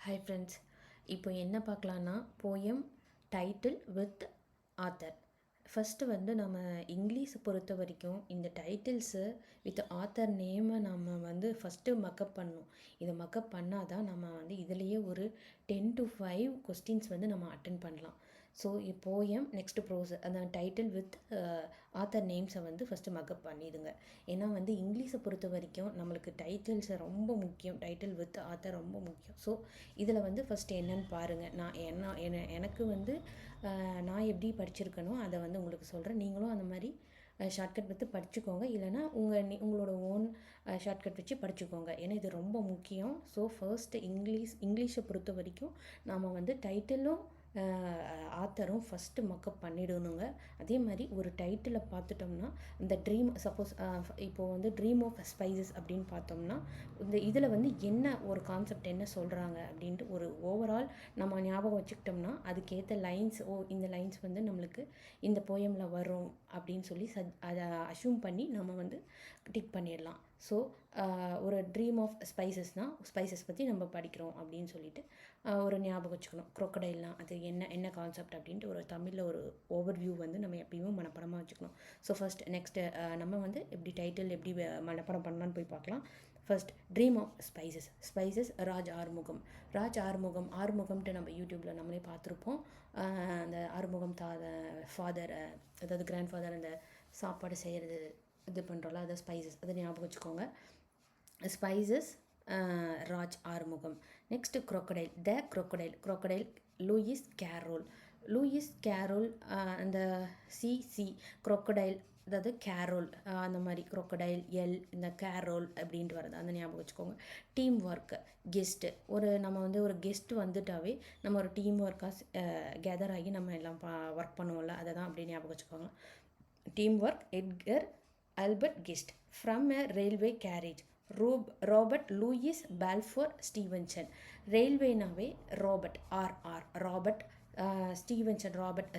Hi friends, இப்போ என்ன பார்க்கலான்னா poem title with author. First வந்து நம்ம இங்கிலீஷை பொறுத்த வரைக்கும் இந்த டைட்டில்ஸு வித் ஆத்தர் நேமை நம்ம வந்து ஃபஸ்ட்டு மக்கப் பண்ணணும். இதை மக்கப் பண்ணால் தான் நம்ம வந்து இதுலேயே ஒரு 10 to 5 கொஸ்டின்ஸ் வந்து நம்ம அட்டன் பண்ணலாம். ஸோ போயம் நெக்ஸ்ட் ப்ரோஸ் அந்த டைட்டில் வித் ஆத்தர் நேம்ஸை வந்து ஃபஸ்ட்டு மக்கப் பண்ணிடுங்க. ஏன்னா வந்து இங்கிலீஷை பொறுத்த வரைக்கும் நம்மளுக்கு டைட்டில்ஸை ரொம்ப முக்கியம், டைட்டில் வித் ஆத்தர் ரொம்ப முக்கியம். ஸோ இதில் வந்து ஃபஸ்ட்டு என்னன்னு பாருங்கள். எனக்கு வந்து நான் எப்படி படிச்சிருக்கனோ அதை வந்து உங்களுக்கு சொல்கிறேன். நீங்களும் அந்த மாதிரி ஷார்ட்கட் வச்சு படிச்சுக்கோங்க, இல்லைனா உங்களோட ஓன் ஷார்ட்கட் வச்சு படிச்சுக்கோங்க. ஏன்னா இது ரொம்ப முக்கியம். ஸோ ஃபர்ஸ்ட்டு இங்கிலீஷை பொறுத்த வரைக்கும் நாம் வந்து டைட்டிலும் ஆத்தரும் ஃபஸ்ட்டு மக்கப் பண்ணிடணுங்க. அதே மாதிரி ஒரு டைட்டிலை பார்த்துட்டோம்னா இந்த ட்ரீம் சப்போஸ் இப்போது வந்து ட்ரீம் ஆஃப் ஸ்பைசஸ் அப்படின்னு பார்த்தோம்னா இந்த இதில் வந்து என்ன ஒரு கான்செப்ட் என்ன சொல்கிறாங்க அப்படின்ட்டு ஒரு ஓவரால் நம்ம ஞாபகம் வச்சுக்கிட்டோம்னா அதுக்கேற்ற லைன்ஸ், இந்த லைன்ஸ் வந்து நம்மளுக்கு இந்த போயமில் வரும் அப்படின்னு சொல்லி அதை அஷ்யூம் பண்ணி நம்ம வந்து டிக் பண்ணிடலாம். ஸோ ஒரு ட்ரீம் ஆஃப் ஸ்பைசஸ் பற்றி நம்ம படிக்கிறோம் அப்படின்னு சொல்லிட்டு ஒரு ஞாபகம் வச்சுக்கணும். க்ரொக்கடைல்னால் அது என்ன கான்செப்ட் அப்படின்ட்டு ஒரு தமிழில் ஒரு ஓவர்வியூ வந்து நம்ம எப்பயுமே மனப்பாடமாக வச்சுக்கணும். ஸோ ஃபஸ்ட் நெக்ஸ்ட்டு நம்ம வந்து எப்படி டைட்டில் எப்படி மனப்பாடம் பண்ணலான்னு போய் பார்க்கலாம். First dream of spices Raj ஆறுமுகம்ட்டு நம்ம யூடியூப்பில் நம்மளே பார்த்துருப்போம். அந்த ஆறுமுகம் ஃபாதர், அதாவது கிராண்ட் ஃபாதர் அந்த சாப்பாடு செய்கிறது இது பண்ணுறோம்ல, அதை ஸ்பைசஸ், அதை ஞாபகம் வச்சுக்கோங்க. Spices Raj Arumugam. Next crocodile Louis Carroll. அந்த சி க்ரொக்கடைல், அதாவது கேரோல், அந்த மாதிரி க்ரொக்கடைல் இந்த கேரோல் அப்படின்ட்டு வருது, அந்த ஞாபகம் வச்சுக்கோங்க. டீம் ஒர்க்கு, கெஸ்ட்டு, நம்ம வந்து ஒரு கெஸ்ட்டு வந்துட்டாவே நம்ம ஒரு டீம் ஒர்க்காக கேதர் ஆகி நம்ம எல்லாம் ஒர்க் பண்ணுவோம்ல, அதை தான் அப்படியே ஞாபகம் வச்சுக்கோங்க. Team work Edgar Albert Guest. From a railway carriage Robert Louis Balfour Stevenson. ரயில்வேனாவே ராபர்ட்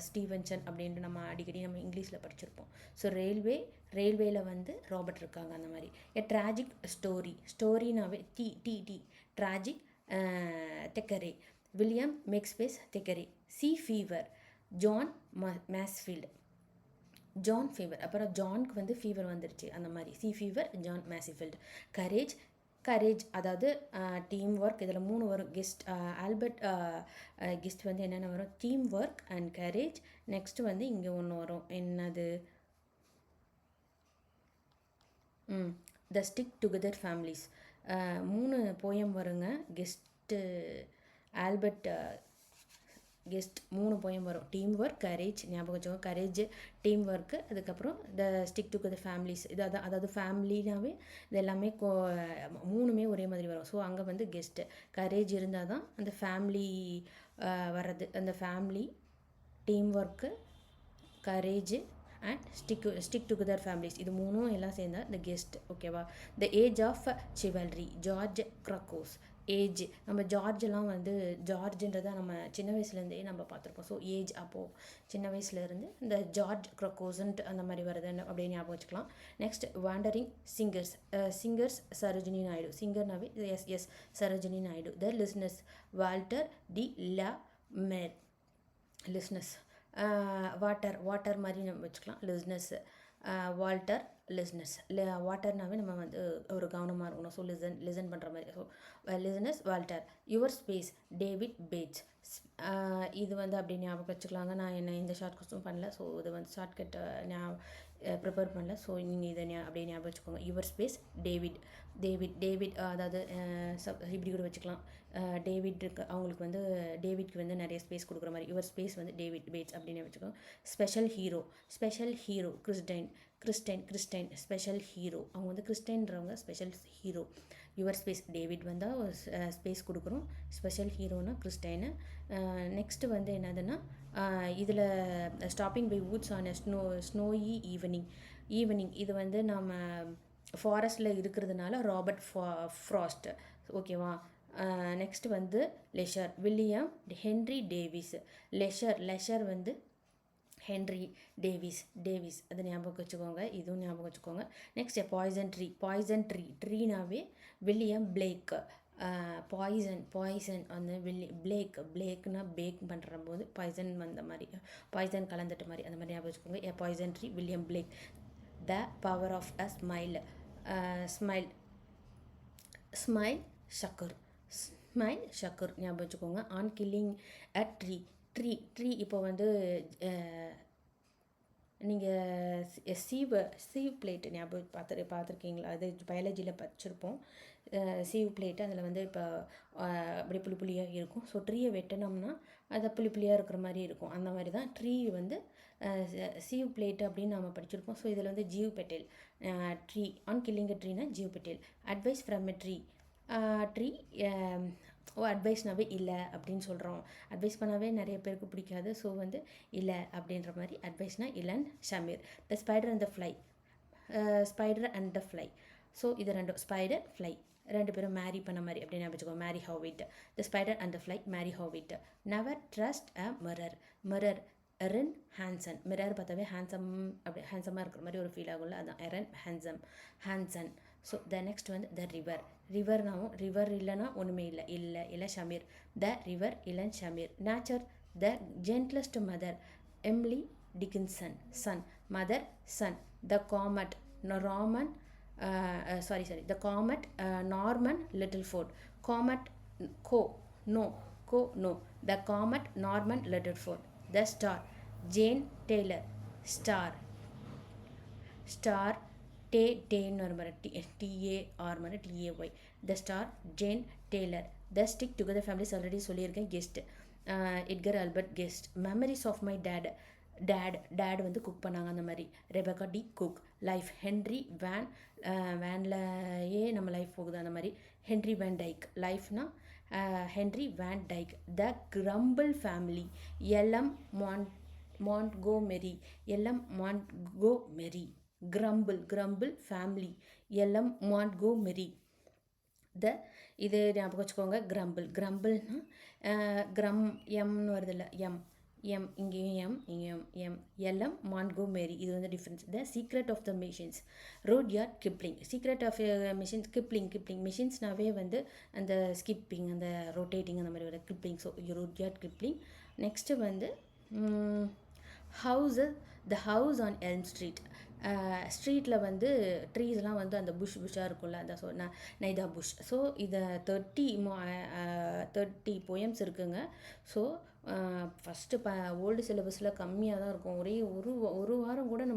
ஸ்டீவன்சன் அப்படின்ட்டு நம்ம அடிக்கடி நம்ம இங்கிலீஷில் படிச்சிருப்போம். ஸோ ரயில்வேல வந்து ராபர்ட் இருக்காங்க அந்த மாதிரி. எ ட்ராஜிக் ஸ்டோரினாவே T tragic Thackeray, William Makepeace Thackeray. Sea fever John fever, அப்புறம் ஜான்க்கு வந்து ஃபீவர் வந்துருச்சு அந்த மாதிரி. Sea fever John Masefield. Courage அதாவது டீம் ஒர்க், இதில் 3 வரும். கெஸ்ட் ஆல்பர்ட் கெஸ்ட் வந்து என்னென்ன வரும், team work and courage. Next வந்து இங்கே ஒன்று வரும், என்னது, the stick together families. 3 poem வருங்க. கெஸ்ட்டு ஆல்பர்ட் கெஸ்ட் 3 போயம் வரும். டீம் ஒர்க், கரேஜ், ஞாபகம் வச்சுக்கோங்க. கரேஜ், டீம் ஒர்க்கு, அதுக்கப்புறம் த ஸ்டிக் டுகெதர் ஃபேமிலிஸ். அதாவது ஃபேமிலினாவே இது எல்லாமே 3மே ஒரே மாதிரி வரும். ஸோ அங்கே வந்து கெஸ்ட்டு கரேஜ் இருந்தால் தான் அந்த ஃபேமிலி வர்றது. அந்த family, team work, courage and stick together families, இது 3ம் எல்லாம் சேர்ந்தா இந்த கெஸ்ட். ஓகேவா. The age of chivalry George Crockos. Age, நம்ம ஜார்ஜெல்லாம் வந்து ஜார்ஜுன்றதை நம்ம சின்ன வயசுலேருந்தே நம்ம பார்த்துருப்போம். ஸோ ஏஜ் அப்போது சின்ன வயசுலேருந்து இந்த ஜார்ஜ் க்ரக்கோசன்ட் அந்த மாதிரி வருதுன்னு அப்படியே ஞாபகம் வச்சுக்கலாம். Next wandering singers Sarojini Naidu. சிங்கர்னாவே S Sarojini Naidu. The listeners Walter de la Mare. Listeners water மாதிரி நம்ம வச்சுக்கலாம். Listeners Walter listeners. வாட்டர்னாவே நம்ம வந்து ஒரு கவனமாக இருக்கணும். ஸோ லிசன் பண்ணுற மாதிரி. So listeners Walter. Your space David Bates. இது வந்து அப்படி ஞாபகம் வச்சுக்கலாங்க. நான் இந்த ஷார்ட் கட்ஸும் பண்ணல. ஸோ இது வந்து ஷார்ட்கட் ப்ரிப்பேர் பண்ணல. ஸோ நீங்கள் இதை அப்படியே ஞாபகம் வச்சுக்கோங்க. யுவர் ஸ்பேஸ் டேவிட் அதாவது இப்படி கூட வச்சுக்கலாம். டேவிட் இருக்கு, அவங்களுக்கு வந்து டேவிட்க்கு வந்து நிறைய ஸ்பேஸ் கொடுக்குற மாதிரி. யுவர் ஸ்பேஸ் வந்து டேவிட் பேட்ஸ் அப்படின்னு வச்சுக்கோங்க. Special hero Christine special hero. அவங்க வந்து கிறிஸ்டைன்றவங்க special hero. Your space David வந்தால் ஸ்பேஸ் கொடுக்குறோம். ஸ்பெஷல் ஹீரோனா கிறிஸ்டைனு. நெக்ஸ்ட்டு வந்து என்னதுன்னா இதில் stopping by woods on snowy evening இது வந்து நம்ம ஃபாரஸ்ட்டில் இருக்கிறதுனால ராபர்ட் ஃப்ராஸ்ட். ஓகேவா. நெக்ஸ்ட் வந்து leisure William Henry Davies. Leisure வந்து ஹென்ரி டேவிஸ் அதை ஞாபகம் வச்சுக்கோங்க. இதுவும் ஞாபகம் வச்சுக்கோங்க. நெக்ஸ்ட் பாய்சன் ட்ரீனாவே வில்லியம் பிளேக். பாய்சன் அந்த பிளேக்னா பேக் பண்ணுற போது பாய்சன் வந்த மாதிரி பாய்சன் கலந்துட்ட மாதிரி அந்த மாதிரி ஞாபகம் வச்சுக்கோங்க. A poison tree William Blake. The power of a smile smile Shakur ஞாபகம் வச்சுக்கோங்க. ஆன் கில்லிங் அ ட்ரீ இப்போ வந்து நீங்கள் சீவ் பிளேட்டு ஞாபகம் பார்த்துருக்கீங்களா? அது பயாலஜியில் படிச்சிருப்போம். சீவ் பிளேட்டு அதில் வந்து இப்போ அப்படி புளி புளியாக இருக்கும். ஸோ ட்ரீயை வெட்டினோம்னா அது புளி புளியாக இருக்கிற மாதிரி இருக்கும். அந்த மாதிரி தான் ட்ரீ வந்து சீவ் பிளேட்டு அப்படின்னு நம்ம படிச்சிருப்போம். ஸோ இதில் வந்து Gieve Patel tree on killing a ட்ரீனா Gieve Patel. Advice from a tree அட்வைஸ்னாவே இல்லை அப்படின்னு சொல்கிறோம். அட்வைஸ் பண்ணாவே நிறைய பேருக்கு பிடிக்காது. ஸோ வந்து இல்லை அப்படின்ற மாதிரி அட்வைஸ்னால் இல்லைன்னு ஷமீர். The spider and the fly. So இது ரெண்டும் ஸ்பைடர் ஃப்ளை ரெண்டு பேரும் மேரி பண்ண மாதிரி அப்படின்னு ஞாபகம். Mary Howitt. The spider and the fly Mary Howitt. Never trust a mirror Erin Hanson. Mirror பார்த்தாவே ஹேண்ட்ஸமாக இருக்கிற மாதிரி ஒரு ஃபீல் ஆகும்ல, அதான் Erin Hanson. So the next வந்து த ரிவர்னாவும் ரிவர் இல்லைனா ஒன்றுமே இல்லை ஷமீர். த ரிவர் இல்லைன்னு Shameer. Nature the gentlest mother Emily Dickinson. Sun mother sun. The comet Raman the comet Norman Littleford. Comet no the comet Norman Littleford. The star Jane Taylor. Star டேன்னு வர மாதிரி T A R மாதிரி T A Y. The star Jane Taylor. The stick together families already சொல்லியிருக்கேன். Guest Edgar Albert Guest. Memories of my dad வந்து cook பண்ணாங்க அந்த மாதிரி. Rebecca D Cook. Life Henry வேன்லயே நம்ம லைஃப் போகுது அந்த மாதிரி. Henry Van Dyke. லைஃப்னா Henry Van Dyke. The grumble family L M Montgomery. Grumble family L M Montgomery. இது ஞாபகம் வச்சுக்கோங்க. கிரம்பிள்னா எம்னு வருது இல்லை, எம் இங்கேயும் எம் எல்எம் மாண்ட்கோமெரி. இது வந்து difference. The secret of the machines Rudyard Kipling. Secret of machines Kipling. மிஷின்ஸ்னாவே வந்து அந்த ஸ்கிப்பிங் அந்த ரொட்டேட்டிங் அந்த மாதிரி வர Kipling. So Rudyard Kipling. Next வந்து the house on elm street. ஸ்ட்ரீட்டில் வந்து ட்ரீஸ்லாம் வந்து அந்த புஷ்ஷாக இருக்கும்ல, அந்த நைதா புஷ். ஸோ இதை 30 போயம்ஸ் இருக்குங்க. ஸோ ஃபஸ்ட்டு ஓல்டு சிலபஸில் கம்மியாக தான் இருக்கும். ஒரே ஒரு வாரம் கூட நம்ம